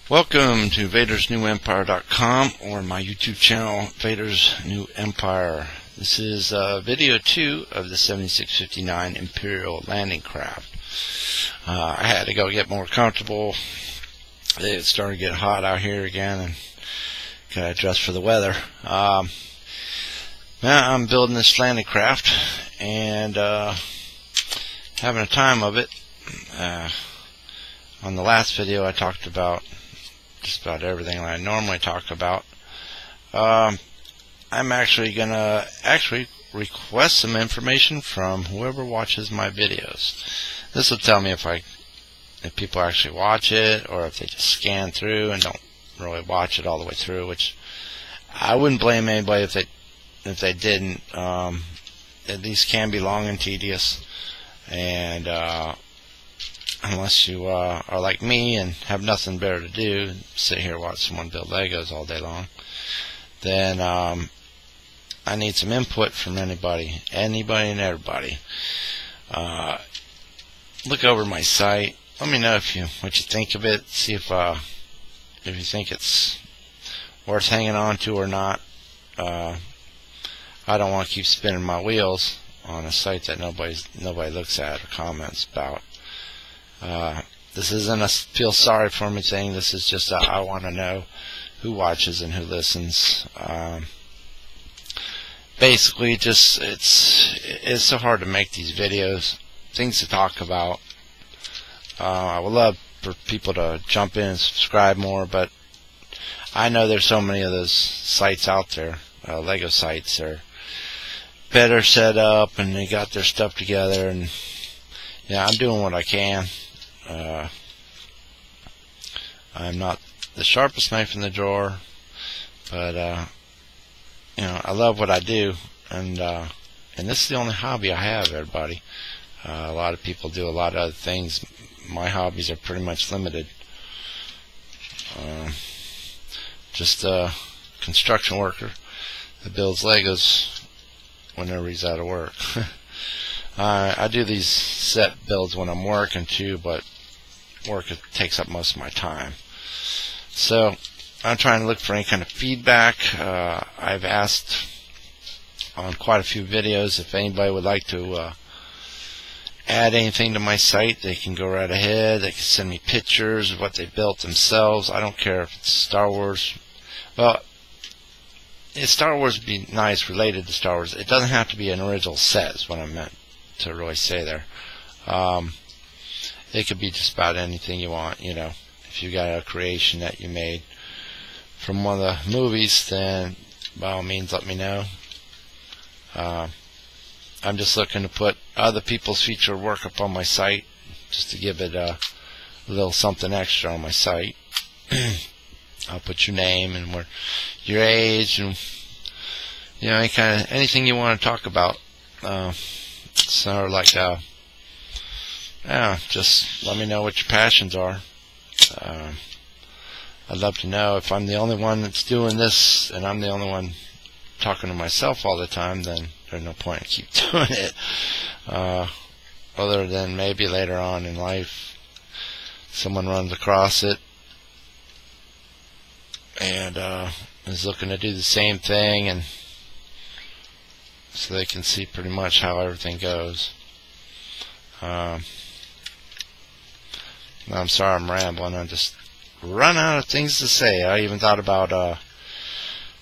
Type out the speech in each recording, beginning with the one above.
Welcome to VadersNewEmpire.com or my YouTube channel, Vader's New Empire. This is video 2 of the 7659 Imperial landing craft. I had to go get more comfortable. It started to get hot out here again and gotta adjust for the weather. Now I'm building this landing craft and having a time of it. On the last video I talked about just about everything I normally talk about. I'm actually gonna request some information from whoever watches my videos. This will tell me if people actually watch it or if they just scan through and don't really watch it all the way through, which I wouldn't blame anybody if they didn't. These can be long and tedious, and unless you are like me and have nothing better to do, sit here and watch someone build Legos all day long, then I need some input from anybody and everybody. Look over my site. Let me know what you think of it. See if you think it's worth hanging on to or not. I don't want to keep spinning my wheels on a site that nobody looks at or comments about. This isn't a feel sorry for me thing. This is just I want to know who watches and who listens. Basically, it's so hard to make these videos, things to talk about. I would love for people to jump in and subscribe more, but I know there's so many of those sites out there, Lego sites. They're better set up and they got their stuff together, and yeah, I'm doing what I can. I'm not the sharpest knife in the drawer, but I love what I do, and this is the only hobby I have, everybody. A lot of people do a lot of other things. My hobbies are pretty much limited. Just a construction worker that builds Legos whenever he's out of work. I do these set builds when I'm working too, but work takes up most of my time. So I'm trying to look for any kind of feedback. I've asked on quite a few videos if anybody would like to add anything to my site. They can go right ahead. They can send me pictures of what they built themselves. I don't care if it's Star Wars. Well, Star Wars would be nice related to Star Wars. It doesn't have to be an original set is what I meant to really say there. It could be just about anything you want. If you got a creation that you made from one of the movies, then by all means let me know. I'm just looking to put other people's featured work up on my site, just to give it a little something extra on my site. I'll put your name and your age, and anything you want to talk about. So just let me know what your passions are. I'd love to know. If I'm the only one that's doing this and I'm the only one talking to myself all the time, then there's no point in keep doing it. Other than maybe later on in life someone runs across it and is looking to do the same thing, and so they can see pretty much how everything goes. I'm sorry I'm rambling. I just run out of things to say. I even thought about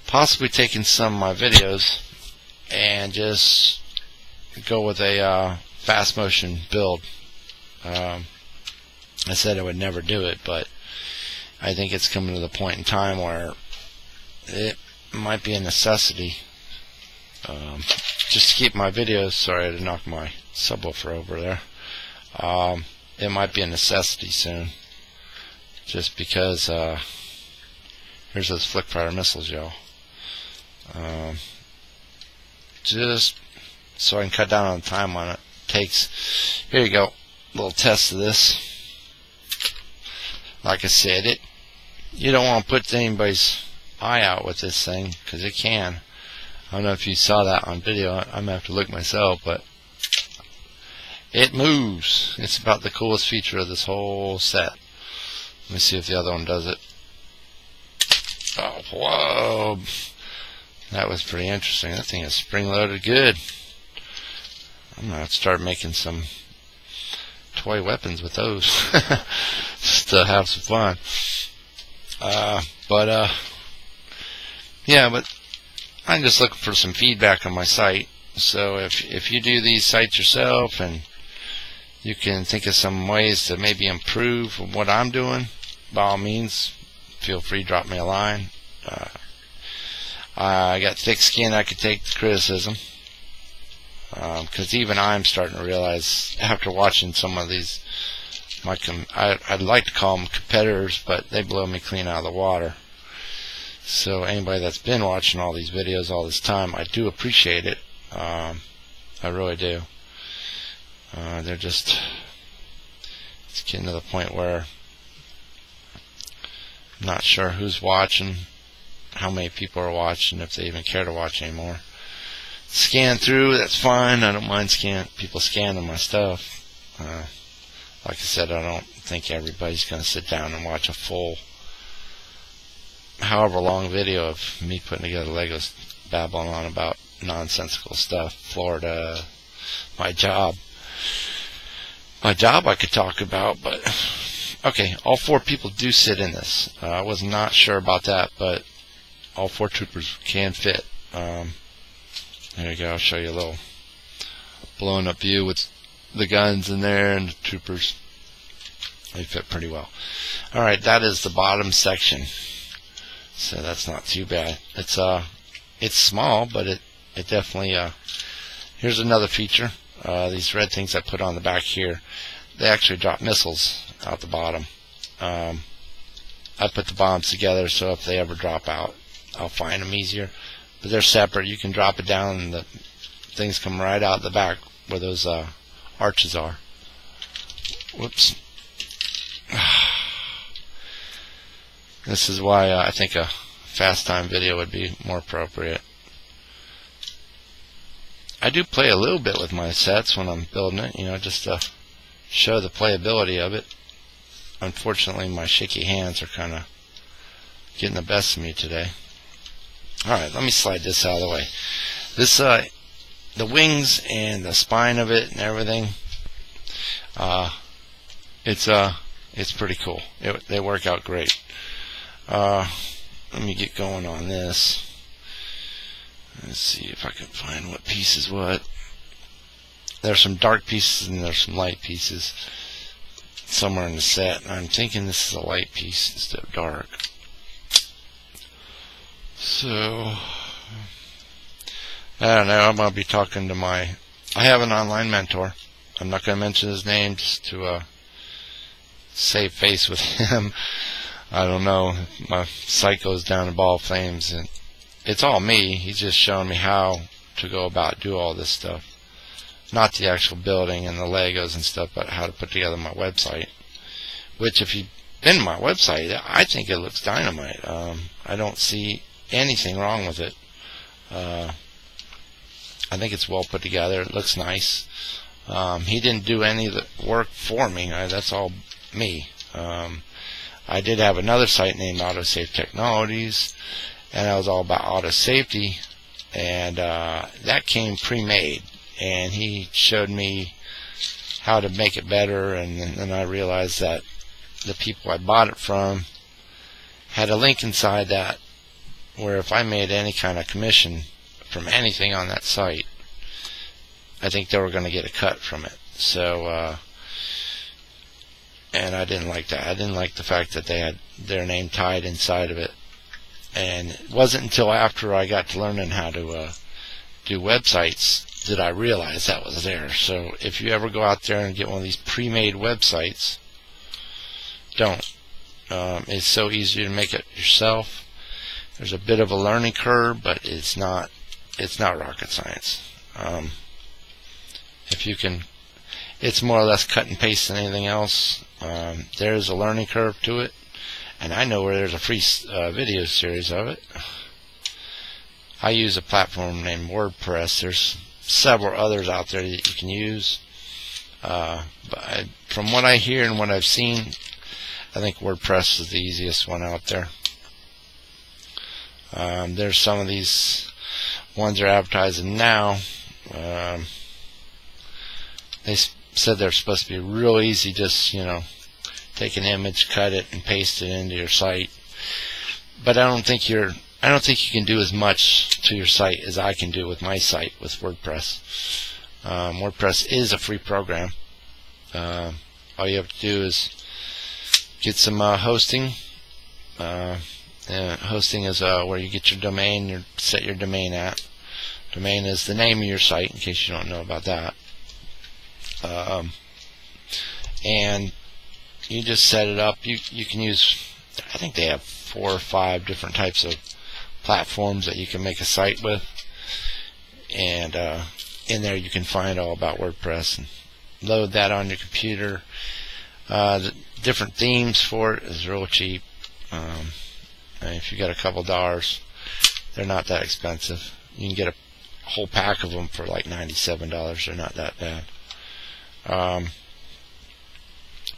possibly taking some of my videos and just go with a fast motion build. I said I would never do it, but I think it's coming to the point in time where it might be a necessity. Just to keep my videos. Sorry, I had to knock my subwoofer over there. It might be a necessity soon, just because here's those flick fire missiles, y'all. Just so I can cut down on the time on it. Here you go, little test of this. Like I said, you don't want to put anybody's eye out with this thing, because it can. I don't know if you saw that on video. I'm going to have to look myself, but it moves. It's about the coolest feature of this whole set. Let me see if the other one does it. Oh, whoa. That was pretty interesting. That thing is spring-loaded good. I'm going to have to start making some toy weapons with those. Just to have some fun. Yeah, but I'm just looking for some feedback on my site. So if you do these sites yourself and you can think of some ways to maybe improve what I'm doing, by all means, feel free to drop me a line. I got thick skin. I could take the criticism. Because even I'm starting to realize, after watching some of these, I'd like to call them competitors, but they blow me clean out of the water. So anybody that's been watching all these videos all this time, I do appreciate it. I really do. It's getting to the point where I'm not sure who's watching, how many people are watching, if they even care to watch anymore. Scan through, that's fine. I don't mind people scanning my stuff. Like I said, I don't think everybody's going to sit down and watch a full, however long video of me putting together Legos, babbling on about nonsensical stuff. Florida, my job I could talk about, but okay, all 4 people do sit in this. I was not sure about that, but all 4 troopers can fit. There you go. I'll show you a little blown up view with the guns in there and the troopers. They fit pretty well. Alright, that is the bottom section. So that's not too bad. It's small, but it definitely, here's another feature. These red things I put on the back here, they actually drop missiles out the bottom. I put the bombs together so if they ever drop out, I'll find them easier. But they're separate. You can drop it down and the things come right out the back where those arches are. Whoops. This is why I think a fast time video would be more appropriate. I do play a little bit with my sets when I'm building it, just to show the playability of it. Unfortunately, my shaky hands are kind of getting the best of me today. Alright, let me slide this out of the way. This, the wings and the spine of it and everything, it's pretty cool. They work out great. Let me get going on this. Let's see if I can find what piece is what. There's some dark pieces and there's some light pieces somewhere in the set. And I'm thinking this is a light piece instead of dark. So, I don't know. I'm going to be talking to I have an online mentor. I'm not going to mention his name just to save face with him. I don't know. My site goes down in ball flames, and it's all me. He's just showing me how to go about do all this stuff. Not the actual building and the Legos and stuff, but how to put together my website. Which, if you've been to my website, I think it looks dynamite. I don't see anything wrong with it. I think it's well put together. It looks nice. He didn't do any of the work for me. That's all me. I did have another site named Autosave Technologies, and that was all about auto safety, and that came pre-made, and he showed me how to make it better, and then I realized that the people I bought it from had a link inside that where if I made any kind of commission from anything on that site, I think they were going to get a cut from it. So, and I didn't like that. I didn't like the fact that they had their name tied inside of it. And it wasn't until after I got to learning how to do websites that I realized that was there. So if you ever go out there and get one of these pre-made websites, don't. It's so easy to make it yourself. There's a bit of a learning curve, but it's not rocket science. If you can, it's more or less cut and paste than anything else. There's a learning curve to it, and I know where there's a free video series of it. I use a platform named WordPress. There's several others out there that you can use, but from what I hear and what I've seen, I think WordPress is the easiest one out there. There's some of these ones they're advertising now. They said they're supposed to be real easy, just take an image, cut it, and paste it into your site. But I don't think you can do as much to your site as I can do with my site with WordPress. WordPress is a free program. All you have to do is get some hosting. Hosting is where you get your domain, you set your domain at. Domain is the name of your site, in case you don't know about that. And you just set it up. You can use, I think they have 4 or 5 different types of platforms that you can make a site with. And in there you can find all about WordPress and load that on your computer. The different themes for it is real cheap. If you got a couple dollars, they're not that expensive. You can get a whole pack of them for like $97. They're not that bad.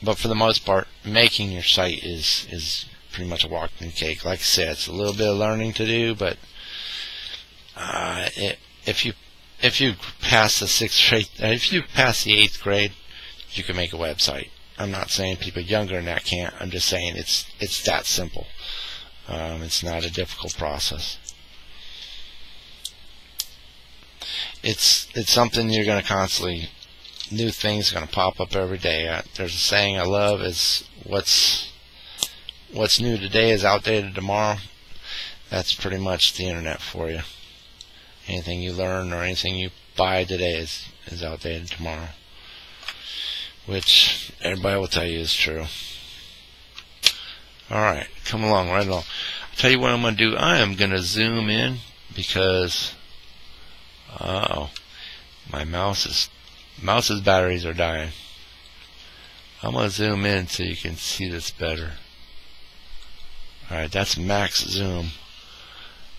But for the most part, making your site is pretty much a walk in the cake. Like I said, it's a little bit of learning to do, but if you pass the 6th grade, if you pass the 8th grade, you can make a website. I'm not saying people younger than that can't. I'm just saying it's that simple. It's not a difficult process. It's something you're going to constantly, new things are going to pop up every day. There's a saying I love, is what's new today is outdated tomorrow. That's pretty much the internet for you. Anything you learn or anything you buy today is outdated tomorrow, which everybody will tell you is true. Alright, come along, right along. I'll tell you what I'm going to do. I am going to zoom in because my mouse's batteries are dying. I'm going to zoom in so you can see this better. Alright, that's max zoom.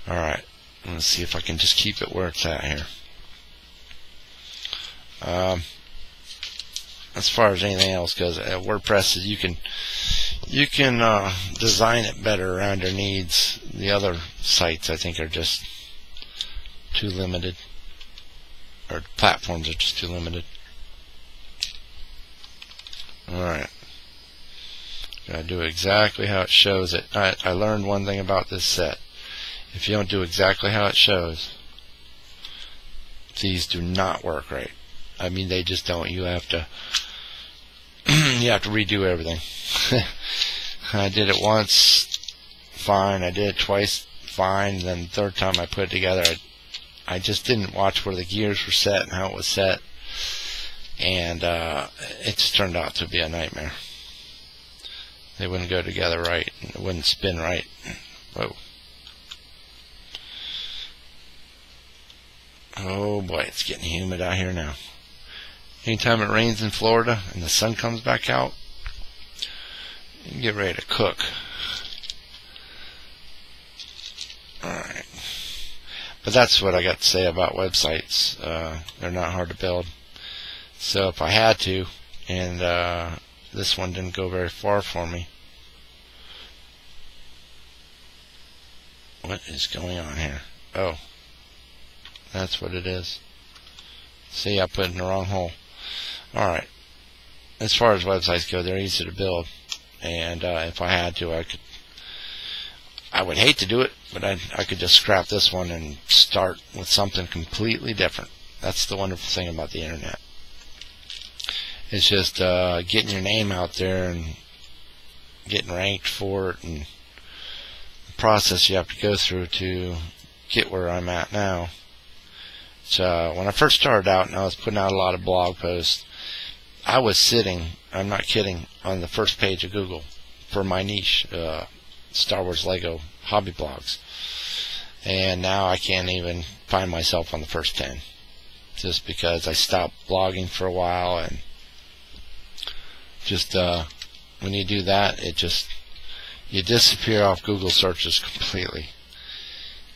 Alright, I'm going to see if I can just keep it where it's at here. As far as anything else goes, WordPress is you can design it better around your needs. The other sites, I think, are just too limited, or platforms are just too limited. Alright, gotta do exactly how it shows it. I learned one thing about this set. If you don't do exactly how it shows, these do not work right. I mean, they just don't. You have to redo everything. I did it once, fine. I did it twice, fine. Then the third time I put it together, I just didn't watch where the gears were set and how it was set, and it just turned out to be a nightmare. They wouldn't go together right, and it wouldn't spin right. Whoa. Oh boy, it's getting humid out here now. Anytime it rains in Florida and the sun comes back out, you can get ready to cook. Alright. But that's what I got to say about websites. They're not hard to build. So if I had to, and this one didn't go very far for me. What is going on here? Oh. That's what it is. See, I put it in the wrong hole. Alright. As far as websites go, they're easy to build. And if I had to, I would hate to do it, but I could just scrap this one and start with something completely different. That's the wonderful thing about the internet. It's just getting your name out there and getting ranked for it, and the process you have to go through to get where I'm at now. So when I first started out and I was putting out a lot of blog posts, I was sitting, I'm not kidding, on the first page of Google for my niche, Star Wars Lego hobby blogs. And now I can't even find myself on the first 10, just because I stopped blogging for a while, and just when you do that, you disappear off Google searches completely.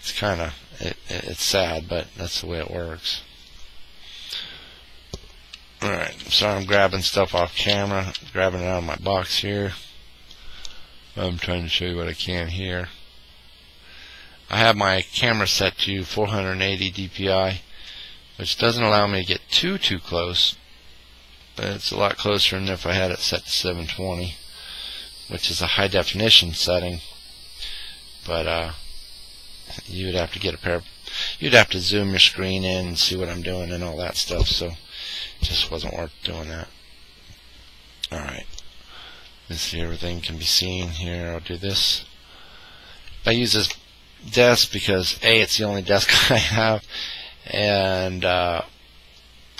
It's kind of, it's sad, but that's the way it works. Alright, sorry I'm grabbing stuff off camera, grabbing it out of my box here. I'm trying to show you what I can here. I have my camera set to 480 DPI, which doesn't allow me to get too close, but it's a lot closer than if I had it set to 720, which is a high definition setting. But you'd have to get you'd have to zoom your screen in and see what I'm doing and all that stuff, so it just wasn't worth doing that. Alright, let's see, everything can be seen here. I'll do this. I use this desk because A, it's the only desk I have, and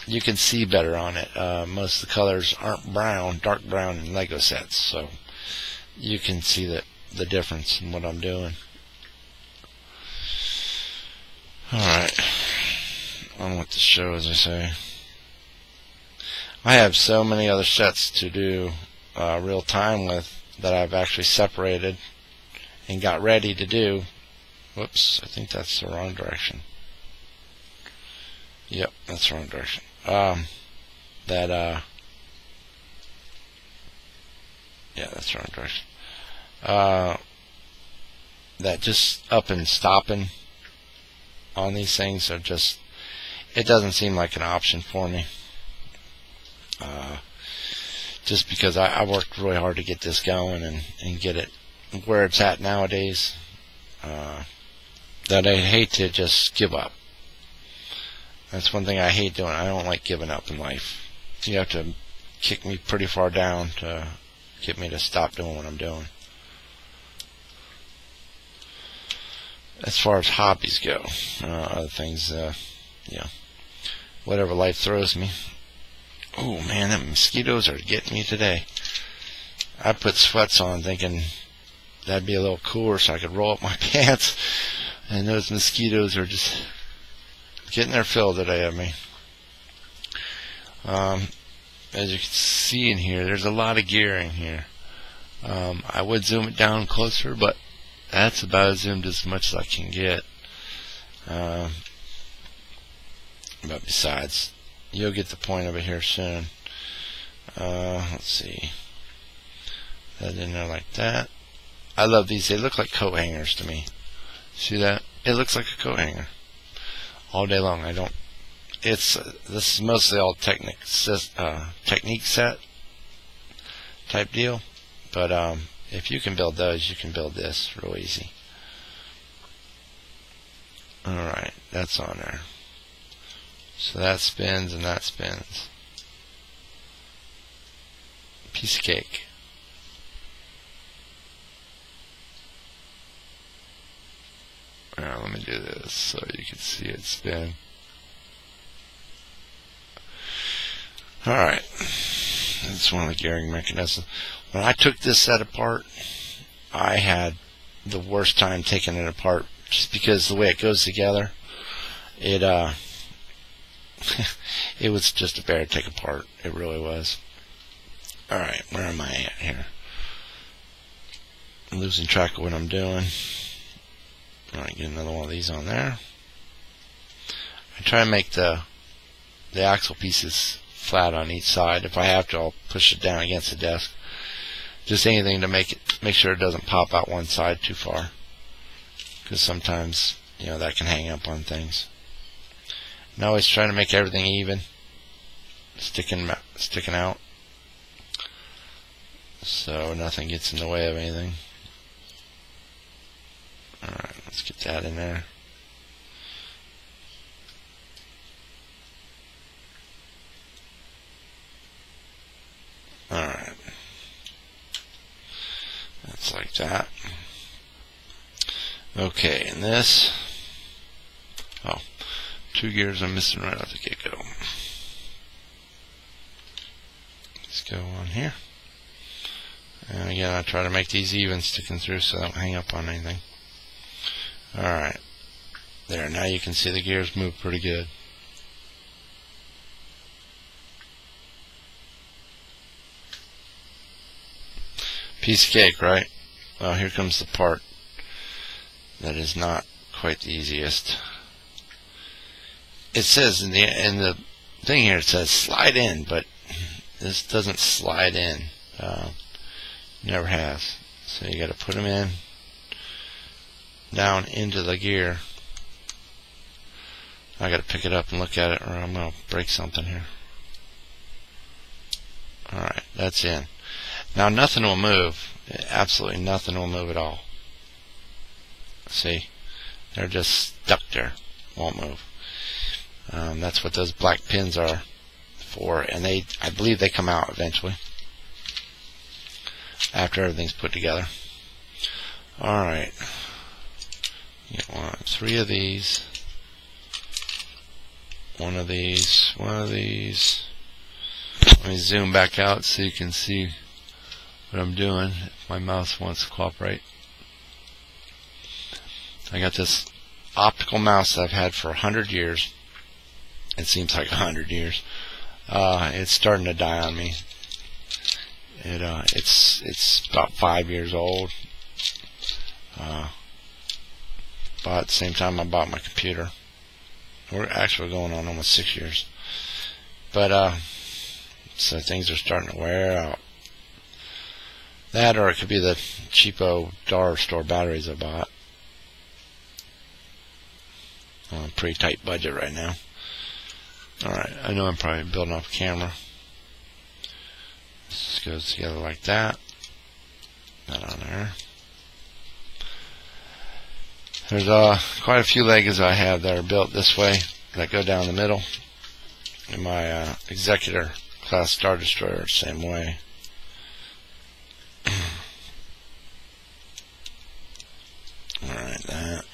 you can see better on it. Most of the colors aren't brown, dark brown in Lego sets, so you can see the difference in what I'm doing. Alright, on with the show, as I say. I have so many other sets to do real time with that I've actually separated and got ready to do. Whoops, I think that's the wrong direction. Yep, that's the wrong direction. Yeah, that's the wrong direction. That just up and stopping on these things are just, it doesn't seem like an option for me. Just because I worked really hard to get this going and get it where it's at nowadays, that I'd hate to just give up. That's one thing I hate doing. I don't like giving up in life. You have to kick me pretty far down to get me to stop doing what I'm doing. As far as hobbies go, other things, whatever life throws me. Oh man, them mosquitoes are getting me today. I put sweats on thinking that'd be a little cooler so I could roll up my pants, and those mosquitoes are just getting their fill today of me. As you can see in here, there's a lot of gear in here. I would zoom it down closer, but that's about zoomed as much as I can get. But besides, you'll get the point of it here soon. Let's see. That in there like that. I love these. They look like coat hangers to me. See that? It looks like a coat hanger all day long. This is mostly all technique set type deal, but if you can build those, you can build this real easy. Alright, that's on there. So that spins and that spins. Piece of cake. Alright, let me do this so you can see it spin. Alright, that's one of the gearing mechanisms. When I took this set apart, I had the worst time taking it apart just because the way it goes together, it was just a bear to take apart. It really was. Alright, where am I at here? I'm losing track of what I'm doing. Alright, get another one of these on there. I try to make the axle pieces flat on each side. If I have to, I'll push it down against the desk. Just anything to make sure it doesn't pop out one side too far, because sometimes that can hang up on things. And always trying to make everything even, sticking out, so nothing gets in the way of anything. Alright, let's get that in there. Alright. That's like that. Okay, and this. Oh, 2 gears I'm missing right off the get-go. Let's go on here. And again, I try to make these even sticking through so they don't hang up on anything. Alright. There, now you can see the gears move pretty good. Piece of cake, right? Well, here comes the part that is not quite the easiest. It says in the thing here, it says slide in, but this doesn't slide in. Never has. So you got to put them in down into the gear. I gotta pick it up and look at it, or I'm gonna break something here. Alright, that's in. Now nothing will move. Absolutely nothing will move at all. See? They're just stuck there. Won't move. That's what those black pins are for, and I believe they come out eventually after everything's put together. Alright. Get 3 of these. 1 of these. 1 of these. Let me zoom back out so you can see what I'm doing if my mouse wants to cooperate. I got this optical mouse that I've had for 100 years. It seems like 100 years. It's starting to die on me. It's about 5 years old. But at the same time I bought my computer. We're actually going on almost 6 years. But so things are starting to wear out. That, or it could be the cheapo dollar store batteries I bought. On a pretty tight budget right now. Alright, I know I'm probably building off camera. This goes together like that. That on there. There's quite a few Legos I have that are built this way, that go down the middle. And my Executor class Star Destroyer, same way. Alright, that.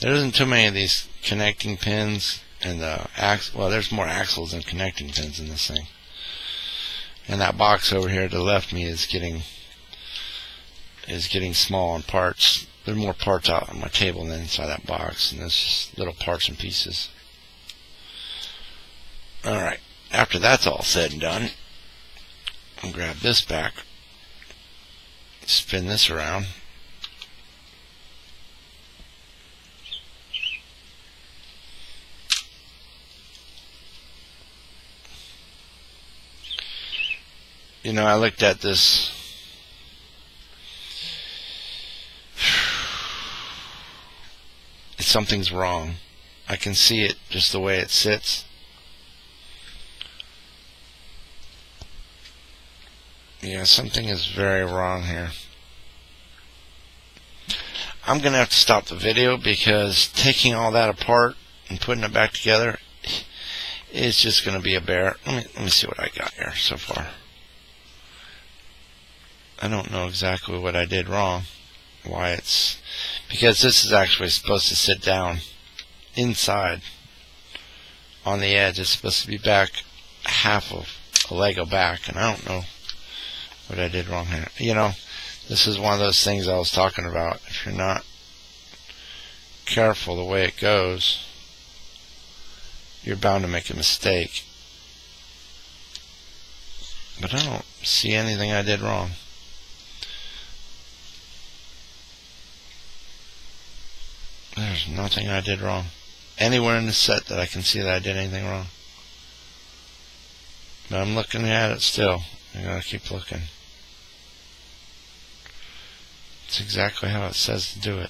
There isn't too many of these connecting pins, and well, there's more axles than connecting pins in this thing. And that box over here to the left of me is getting small on parts. There's more parts out on my table than inside that box, and there's just little parts and pieces. Alright, after that's all said and done, I'll grab this back, spin this around. You know, I looked at this. Something's wrong. I can see it just the way it sits. Yeah, something is very wrong here. I'm gonna have to stop the video because taking all that apart and putting it back together is just gonna be a bear. Let me see what I got here so far. I don't know exactly what I did wrong. Why it's because this is actually supposed to sit down inside on the edge. It's supposed to be back half of a Lego back, and I don't know what I did wrong here. You know, this is one of those things I was talking about. If you're not careful the way it goes, you're bound to make a mistake. But I don't see anything I did wrong. There's nothing I did wrong. Anywhere in the set that I can see that I did anything wrong. But I'm looking at it still. I gotta keep looking. It's exactly how it says to do it.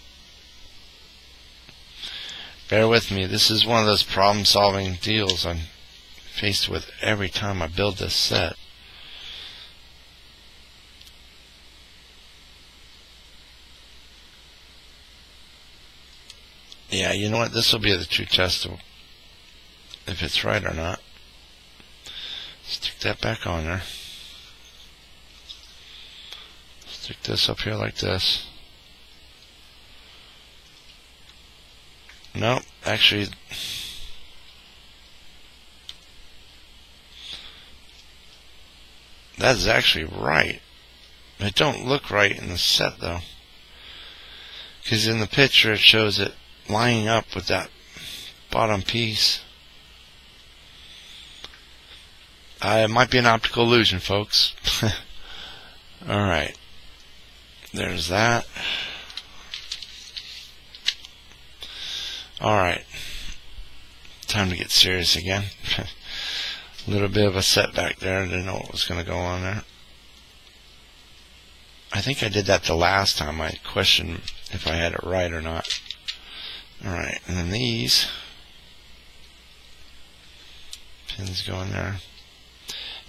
Bear with me. This is one of those problem-solving deals I'm faced with every time I build this set. Yeah, you know what? This will be the true test of if it's right or not. Stick that back on there. Stick this up here like this. Nope, actually, that is actually right. It don't look right in the set though, because in the picture it shows it lining up with that bottom piece. It might be an optical illusion, folks. Alright. There's that. Alright. Time to get serious again. A little bit of a setback there. I didn't know what was going to go on there. I think I did that the last time. I questioned if I had it right or not. Alright, and then these pins go in there.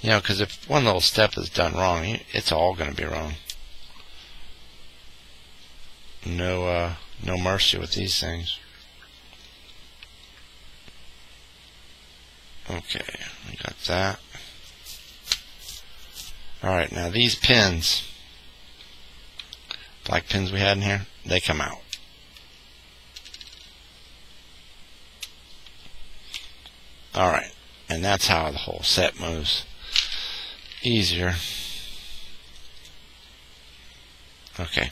You know, because if one little step is done wrong, it's all going to be wrong. No mercy with these things. Okay, we got that. Alright, now these pins, black pins we had in here, they come out. Alright, and that's how the whole set moves. Easier. Okay.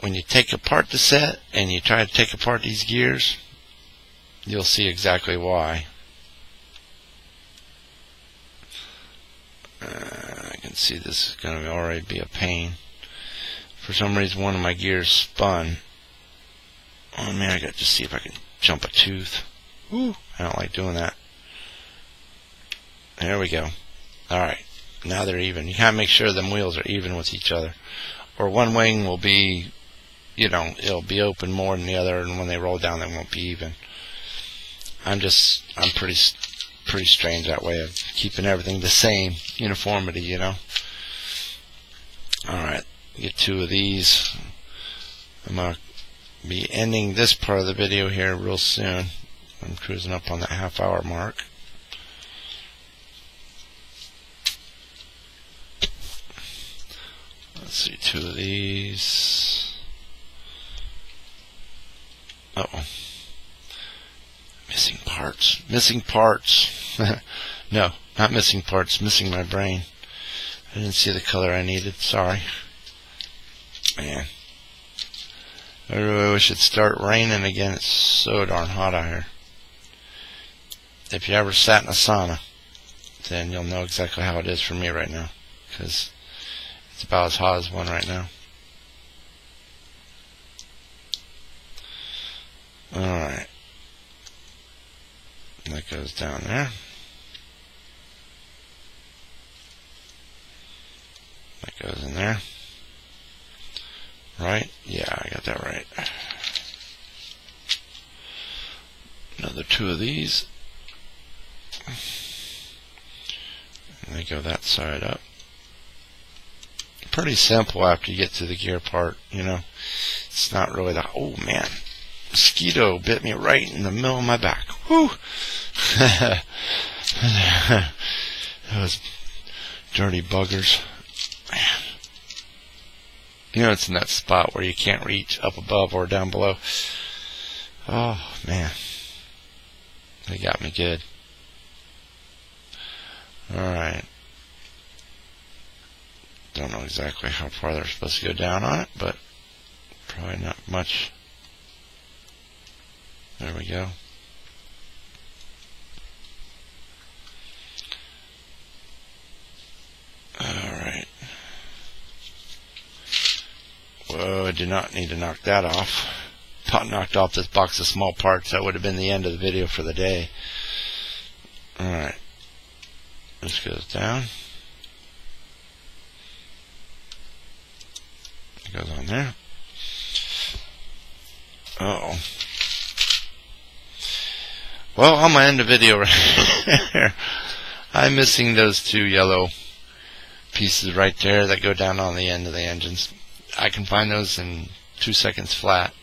When you take apart the set and you try to take apart these gears, you'll see exactly why. I can see this is going to already be a pain. For some reason, one of my gears spun. Oh man, I got to see if I can jump a tooth. Woo, I don't like doing that. There we go. Alright, now they're even. You gotta make sure them wheels are even with each other. Or one wing will be, you know, it'll be open more than the other, and when they roll down, they won't be even. I'm pretty strange that way of keeping everything the same, uniformity, you know. Alright, get two of these. I'm going to be ending this part of the video here real soon. I'm cruising up on that half-hour mark. Let's see, two of these. Uh-oh. Missing parts. Missing parts. No, not missing parts. Missing my brain. I didn't see the color I needed. Sorry. Man. I really wish it'd start raining again. It's so darn hot out here. If you ever sat in a sauna, then you'll know exactly how it is for me right now. Because it's about as hot as one right now. Alright. That goes down there. That goes in there. Right? Yeah, I got that right. Another two of these. And they go that side up. Pretty simple after you get to the gear part, you know. It's not really the... Oh, man. Mosquito bit me right in the middle of my back. Whew! Those dirty buggers. Man. You know, it's in that spot where you can't reach up above or down below. Oh, man. They got me good. Alright. Don't know exactly how far they're supposed to go down on it, but probably not much. There we go. Alright. Whoa, I did not need to knock that off. If I knocked off this box of small parts, that would have been the end of the video for the day. Alright. This goes down. It goes on there. Uh-oh. Well, I'm going to end the video right there. I'm missing those two yellow pieces right there that go down on the end of the engines. I can find those in 2 seconds flat.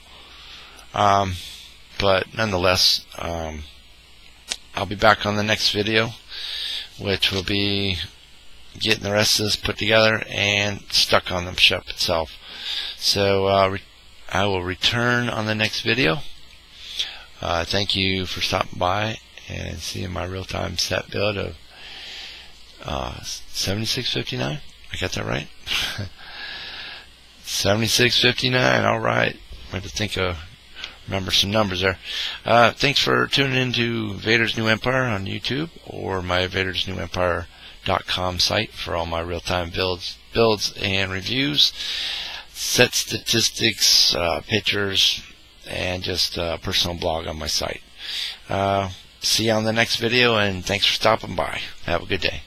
But nonetheless, I'll be back on the next video, which will be getting the rest of this put together and stuck on the ship itself. So I will return on the next video. Thank you for stopping by and seeing my real-time set build of 7659. I got that right? 7659. All right. I had to remember some numbers there. Thanks for tuning in to Vader's New Empire on YouTube or my Vader'sNewEmpire.com site for all my real-time builds and reviews, set statistics, pictures, and just a personal blog on my site. See you on the next video, and thanks for stopping by. Have a good day.